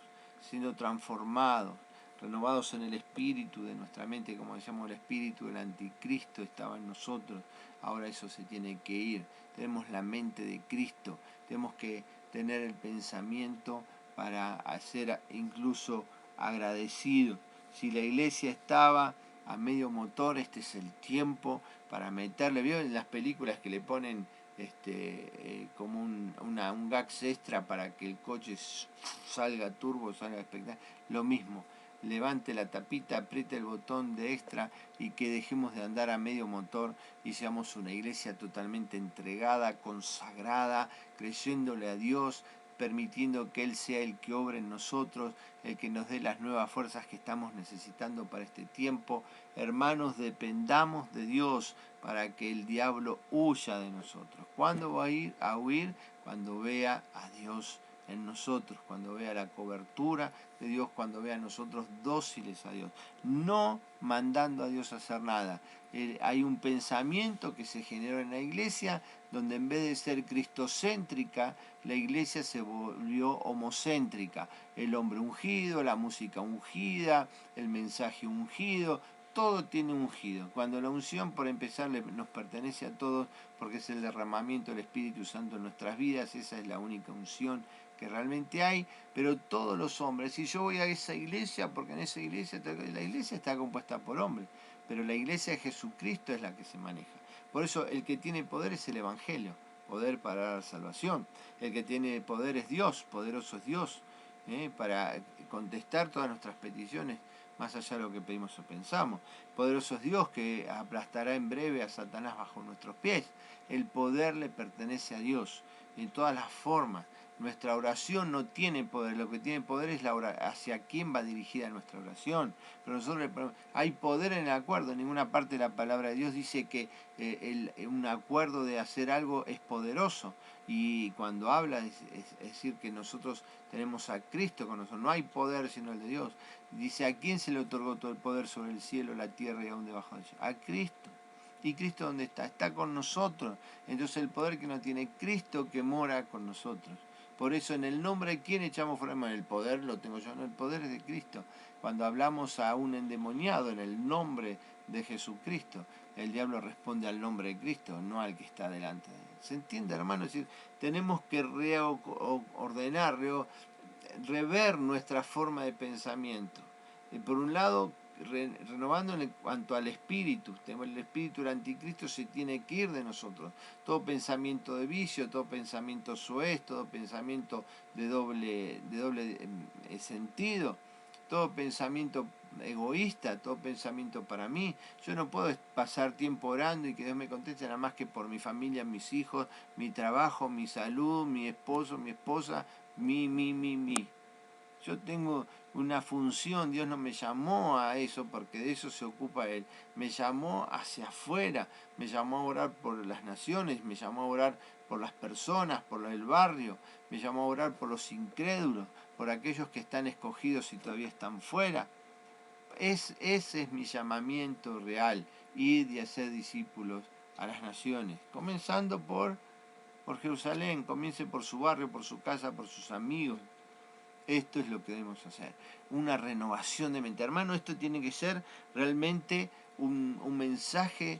siendo transformados, renovados en el espíritu de nuestra mente, como decíamos, el espíritu del anticristo estaba en nosotros, ahora eso se tiene que ir, tenemos la mente de Cristo, tenemos que tener el pensamiento para ser incluso agradecido. Si la iglesia estaba a medio motor, este es el tiempo para meterle, ¿vio? En las películas que le ponen como un gags extra para que el coche salga turbo, salga espectacular, lo mismo, levante la tapita, apriete el botón de extra y que dejemos de andar a medio motor y seamos una iglesia totalmente entregada, consagrada, creyéndole a Dios, permitiendo que Él sea el que obre en nosotros, el que nos dé las nuevas fuerzas que estamos necesitando para este tiempo. Hermanos, dependamos de Dios para que el diablo huya de nosotros. ¿Cuándo va a ir a huir? Cuando vea a Dios en nosotros, cuando vea la cobertura de Dios, cuando vea a nosotros dóciles a Dios, no mandando a Dios a hacer nada. Hay un pensamiento que se generó en la iglesia donde en vez de ser cristocéntrica, la iglesia se volvió homocéntrica. El hombre ungido, la música ungida, el mensaje ungido, todo tiene ungido. Cuando la unción, por empezar, nos pertenece a todos, porque es el derramamiento del Espíritu Santo en nuestras vidas, esa es la única unción que realmente hay, pero todos los hombres, si yo voy a esa iglesia, porque en esa iglesia, la iglesia está compuesta por hombres, pero la iglesia de Jesucristo es la que se maneja. Por eso el que tiene poder es el Evangelio, poder para la salvación. El que tiene poder es Dios, poderoso es Dios, para contestar todas nuestras peticiones, más allá de lo que pedimos o pensamos. Poderoso es Dios que aplastará en breve a Satanás bajo nuestros pies. El poder le pertenece a Dios en todas las formas. Nuestra oración no tiene poder, lo que tiene poder es hacia quién va dirigida nuestra oración. Pero nosotros hay poder en el acuerdo, en ninguna parte de la palabra de Dios dice que un acuerdo de hacer algo es poderoso. Y cuando habla es decir que nosotros tenemos a Cristo con nosotros, no hay poder sino el de Dios. Dice, ¿a quién se le otorgó todo el poder sobre el cielo, la tierra y aún debajo de ella? A Cristo. ¿Y Cristo dónde está? Está con nosotros. Entonces el poder que no tiene Cristo que mora con nosotros. Por eso en el nombre de quién echamos fuera el poder lo tengo yo, no, el poder es de Cristo. Cuando hablamos a un endemoniado en el nombre de Jesucristo, el diablo responde al nombre de Cristo, no al que está delante de él. ¿Se entiende, hermano? Es decir, tenemos que reordenar, rever nuestra forma de pensamiento. Por un lado, renovando en cuanto al espíritu. El espíritu del anticristo se tiene que ir de nosotros. Todo pensamiento de vicio, todo pensamiento soez, todo pensamiento de doble sentido, todo pensamiento egoísta, todo pensamiento para mí. Yo no puedo pasar tiempo orando y que Dios me conteste nada más que por mi familia, mis hijos, mi trabajo, mi salud, mi esposo, mi esposa, mi. Yo tengo una función, Dios no me llamó a eso porque de eso se ocupa Él. Me llamó hacia afuera, me llamó a orar por las naciones, me llamó a orar por las personas, por el barrio, me llamó a orar por los incrédulos, por aquellos que están escogidos y todavía están fuera. Ese es mi llamamiento real, ir y hacer discípulos a las naciones, comenzando por Jerusalén, comience por su barrio, por su casa, por sus amigos. Esto es lo que debemos hacer, una renovación de mente. Hermano, esto tiene que ser realmente un mensaje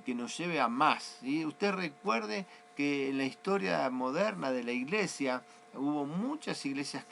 que nos lleve a más. ¿Sí? Usted recuerde que en la historia moderna de la iglesia hubo muchas iglesias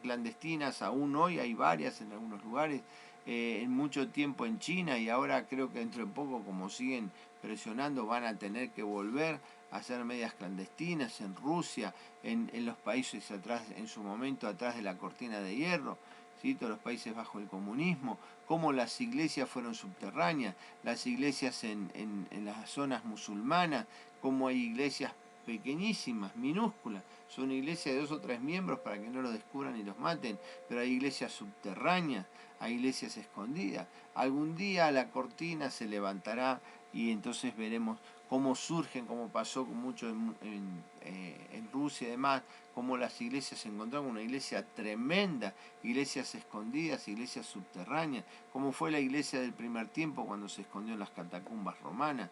clandestinas, aún hoy hay varias en algunos lugares, en mucho tiempo en China y ahora creo que dentro de poco, como siguen presionando, van a tener que volver a hacer medias clandestinas en Rusia, en los países atrás, en su momento atrás de la cortina de hierro, ¿sí? Todos los países bajo el comunismo, cómo las iglesias fueron subterráneas, las iglesias en las zonas musulmanas, cómo hay iglesias pequeñísimas, minúsculas, son iglesias de 2 o 3 miembros para que no los descubran y los maten, pero hay iglesias subterráneas, hay iglesias escondidas. Algún día la cortina se levantará y entonces veremos cómo surgen, como pasó mucho en Rusia y demás, cómo las iglesias se encontraron, una iglesia tremenda, iglesias escondidas, iglesias subterráneas, como fue la iglesia del primer tiempo cuando se escondió en las catacumbas romanas.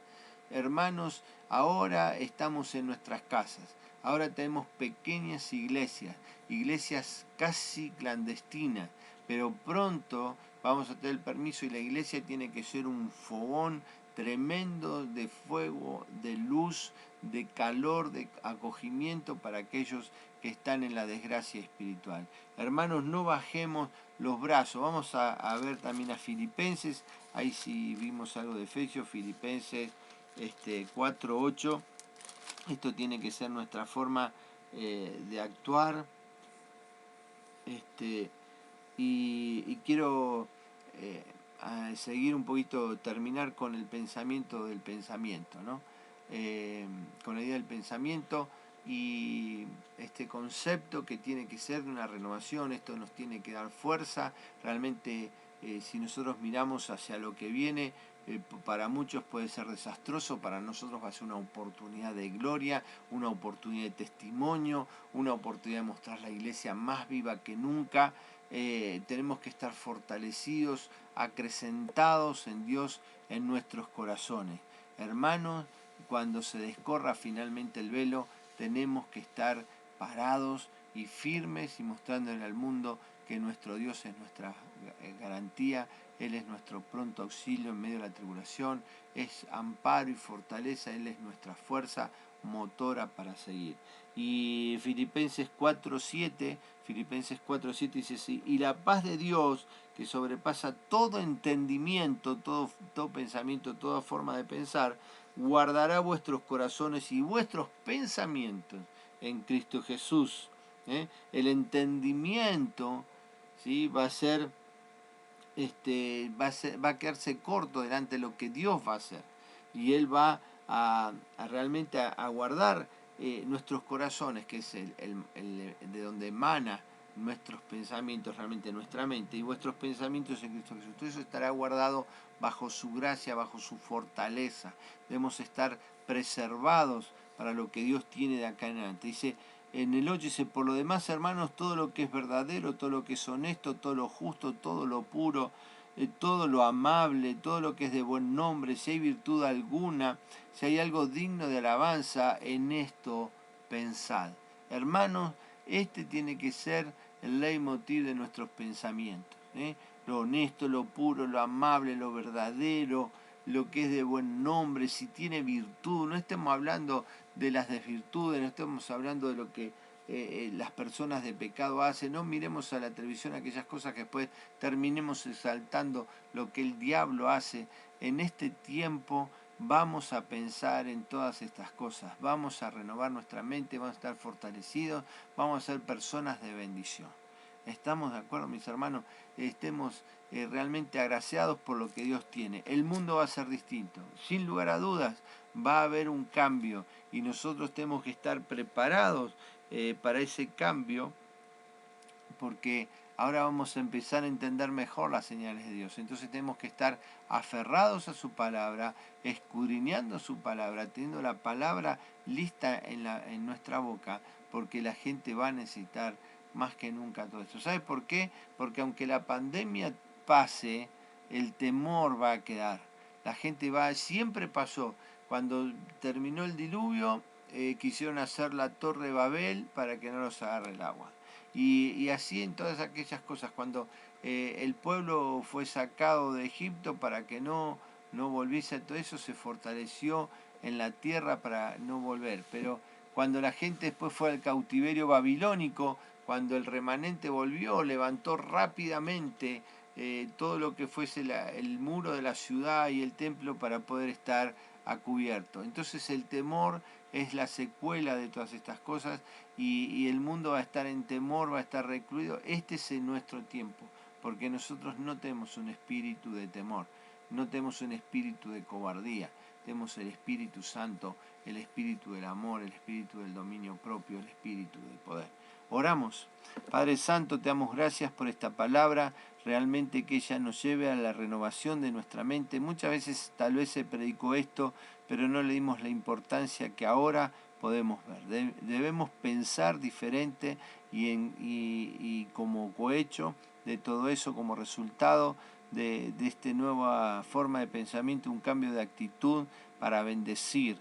Hermanos, ahora estamos en nuestras casas, ahora tenemos pequeñas iglesias, iglesias casi clandestinas, pero pronto vamos a tener el permiso y la iglesia tiene que ser un fogón tremendo de fuego, de luz, de calor, de acogimiento para aquellos que están en la desgracia espiritual. Hermanos, no bajemos los brazos. Vamos a ver también a Filipenses, ahí sí vimos algo de Efesios, Filipenses 4:8. Esto tiene que ser nuestra forma de actuar. Y quiero seguir un poquito, terminar con el pensamiento del pensamiento, ¿no? Con la idea del pensamiento y este concepto que tiene que ser de una renovación. Esto nos tiene que dar fuerza, realmente si nosotros miramos hacia lo que viene, para muchos puede ser desastroso, para nosotros va a ser una oportunidad de gloria, una oportunidad de testimonio, una oportunidad de mostrar la iglesia más viva que nunca. Tenemos que estar fortalecidos, acrecentados en Dios, en nuestros corazones. Hermanos, cuando se descorra finalmente el velo, tenemos que estar parados y firmes y mostrándole al mundo que nuestro Dios es nuestra garantía, Él es nuestro pronto auxilio en medio de la tribulación, es amparo y fortaleza, Él es nuestra fuerza motora para seguir. Y Filipenses 4:7 dice así: y la paz de Dios, que sobrepasa todo entendimiento, todo pensamiento, toda forma de pensar, guardará vuestros corazones y vuestros pensamientos en Cristo Jesús. El entendimiento, ¿sí?, va a quedarse corto delante de lo que Dios va a hacer. Y Él va a realmente a guardar nuestros corazones, que es de donde emana nuestros pensamientos, realmente nuestra mente, y vuestros pensamientos en Cristo Jesús. Todo eso estará guardado bajo su gracia, bajo su fortaleza. Debemos estar preservados para lo que Dios tiene de acá en adelante. Dice, en el 8 dice: por lo demás, hermanos, todo lo que es verdadero, todo lo que es honesto, todo lo justo, todo lo puro, todo lo amable, todo lo que es de buen nombre, si hay virtud alguna, si hay algo digno de alabanza, en esto pensad. Hermanos, este tiene que ser el leitmotiv de nuestros pensamientos. Lo honesto, lo puro, lo amable, lo verdadero, lo que es de buen nombre, si tiene virtud. No estemos hablando de las desvirtudes, no estamos hablando de lo que las personas de pecado hacen. No miremos a la televisión aquellas cosas que después terminemos exaltando lo que el diablo hace. En este tiempo vamos a pensar en todas estas cosas, vamos a renovar nuestra mente, vamos a estar fortalecidos, vamos a ser personas de bendición. ¿Estamos de acuerdo, mis hermanos? Estemos realmente agraciados por lo que Dios tiene. El mundo va a ser distinto, sin lugar a dudas va a haber un cambio y nosotros tenemos que estar preparados para ese cambio, porque ahora vamos a empezar a entender mejor las señales de Dios. Entonces tenemos que estar aferrados a su palabra, escudriñando su palabra, teniendo la palabra lista en nuestra boca, porque la gente va a necesitar más que nunca todo esto. ¿Sabe por qué? Porque aunque la pandemia pase, el temor va a quedar. La gente siempre pasó. Cuando terminó el diluvio, quisieron hacer la torre de Babel para que no los agarre el agua. Y así en todas aquellas cosas, cuando el pueblo fue sacado de Egipto para que no volviese a todo eso, se fortaleció en la tierra para no volver. Pero cuando la gente después fue al cautiverio babilónico, cuando el remanente volvió, levantó rápidamente todo lo que fuese el muro de la ciudad y el templo para poder estar a cubierto. Entonces el temor es la secuela de todas estas cosas y el mundo va a estar en temor, va a estar recluido. Este es nuestro tiempo, porque nosotros no tenemos un espíritu de temor, no tenemos un espíritu de cobardía, tenemos el Espíritu Santo, el espíritu del amor, el espíritu del dominio propio, el espíritu del poder. Oramos. Padre Santo, te damos gracias por esta palabra, realmente que ella nos lleve a la renovación de nuestra mente. Muchas veces tal vez se predicó esto, pero no le dimos la importancia que ahora podemos ver. Debemos pensar diferente y como cohecho de todo eso, como resultado de esta nueva forma de pensamiento, un cambio de actitud para bendecir,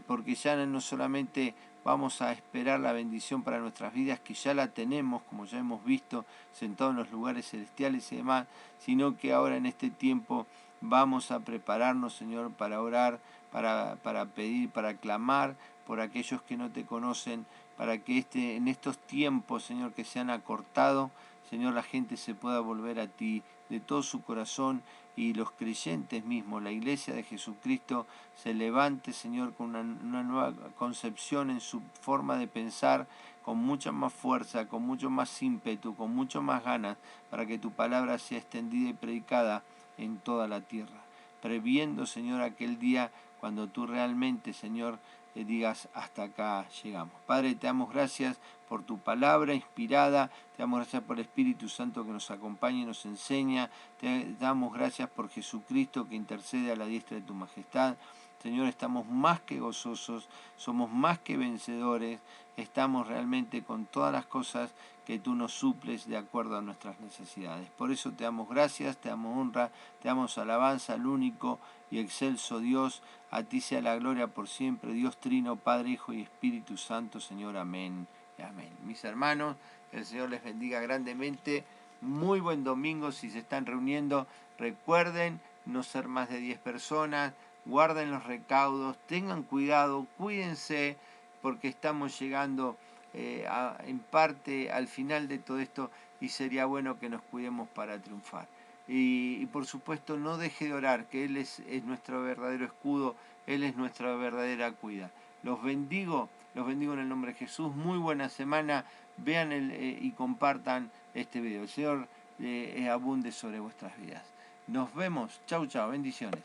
porque ya no solamente vamos a esperar la bendición para nuestras vidas, que ya la tenemos, como ya hemos visto, sentados en los lugares celestiales y demás, sino que ahora en este tiempo vamos a prepararnos, Señor, para orar, para pedir, para clamar por aquellos que no te conocen, para que en estos tiempos, Señor, que se han acortado, Señor, la gente se pueda volver a ti de todo su corazón y los creyentes mismos, la iglesia de Jesucristo, se levante, Señor, con una nueva concepción en su forma de pensar, con mucha más fuerza, con mucho más ímpetu, con mucho más ganas, para que tu palabra sea extendida y predicada en toda la tierra. Previendo, Señor, aquel día cuando tú realmente, Señor, digas, hasta acá llegamos. Padre, te damos gracias por tu palabra inspirada, te damos gracias por el Espíritu Santo que nos acompaña y nos enseña, te damos gracias por Jesucristo que intercede a la diestra de tu majestad. Señor, estamos más que gozosos, somos más que vencedores, estamos realmente con todas las cosas que tú nos suples de acuerdo a nuestras necesidades. Por eso te damos gracias, te damos honra, te damos alabanza al único y excelso Dios. A ti sea la gloria por siempre, Dios Trino, Padre, Hijo y Espíritu Santo, Señor. Amén y amén. Mis hermanos, el Señor les bendiga grandemente. Muy buen domingo si se están reuniendo. Recuerden no ser más de 10 personas. Guarden los recaudos, tengan cuidado, cuídense, porque estamos llegando en parte al final de todo esto y sería bueno que nos cuidemos para triunfar. Y por supuesto no deje de orar, que Él es nuestro verdadero escudo, Él es nuestra verdadera cuida. Los bendigo en el nombre de Jesús. Muy buena semana, vean y compartan este video. El Señor abunde sobre vuestras vidas. Nos vemos, chau chau, bendiciones.